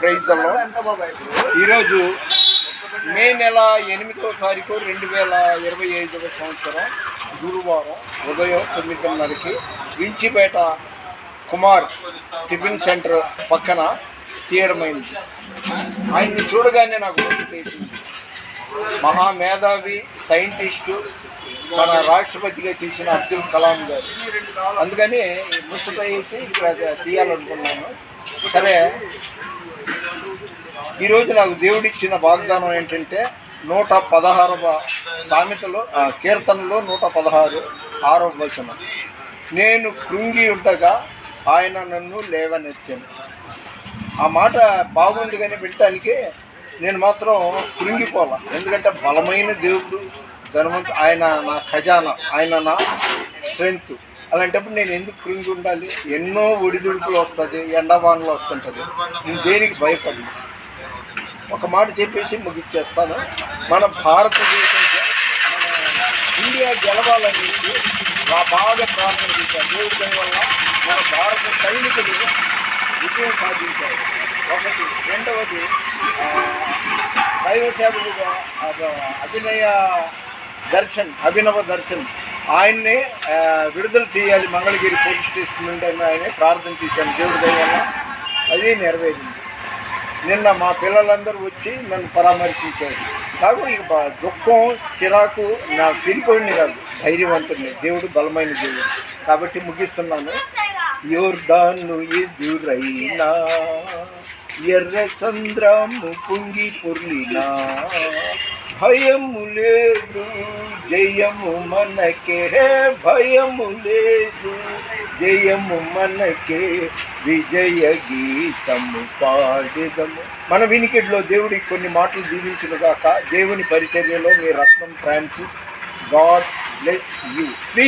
Praise the lord. ఈరోజు మే నెల 8వ తారీఖు 2025 సంవత్సరం గురువారం ఉదయం 9:30కి వించిపేట కుమార్ టిఫిన్ సెంటర్ పక్కన తీయడమైంది. ఆయన్ని చూడగానే నాకు గుర్తు చేసింది. మహామేధావి సైంటిస్టు, మన రాష్ట్రపతిగా చేసిన అబ్దుల్ కలాం గారు. అందుకని ముచ్చట వేసి ఇక్కడ తీయాలనుకున్నాను. సరే, ఈరోజు నాకు దేవుడిచ్చిన వాగ్దానం ఏంటంటే 116వ సామెతలో కీర్తనలో 116 6వ వచనం, నేను కృంగి ఉండగా ఆయన నన్ను లేవనెత్తాను. ఆ మాట బాగుంది కానీ వినటానికి నేను మాత్రం కృంగిపోలా. ఎందుకంటే బలమైన దేవుడు, ధనవంతు, ఆయన నా ఖజానా, ఆయన నా స్ట్రెంగ్త్. అలాంటప్పుడు నేను ఎందుకు కృంగి ఉండాలి? ఎన్నో ఒడిదుడుకులు వస్తుంది, ఎండవానలు వస్తుంటుంది. నేను దేనికి భయపడి ఒక మాట చెప్పేసి ముగిచ్చేస్తాను. మన భారతదేశం, మన ఇండియా గెలవాలని బాగా ప్రార్థన చేశారు. దేవుడి దయ వల్ల మన భారత సైనికులు విజయం సాధించారు. ఒకటి. రెండవది, దైవ సేవకుడుగా అభినవ దర్శన్ ఆయన్నే విడుదల చేయాలి మంగళగిరి పోలీస్ స్టేషన్ నుండి అని ఆయనే ప్రార్థన చేశాను. దేవుడి దయ వల్ల అది నెరవేరింది. నిన్న మా పిల్లలందరూ వచ్చి నన్ను పరామర్శించారు. నాకు ఇక దుఃఖం, చిరాకు నా పిరికోడిని కాదు, ధైర్యవంతుడిని. దేవుడు బలమైన దేవుడు. కాబట్టి ముగిస్తున్నాను. యోర్దాను ఎదురైనా ఎర్ర సంద్రము పొంగి పొర్లినా భయము లేదు, జయము మనకే. భయము లేదు, జయము మనకే, విజయ గీతము పాడెదము. మన వినికిడిలో దేవుడి కొన్ని మాటలు దీవించునుగాక. దేవుని పరిచర్యలో మీ రత్నం ఫ్రాన్సిస్. God bless you.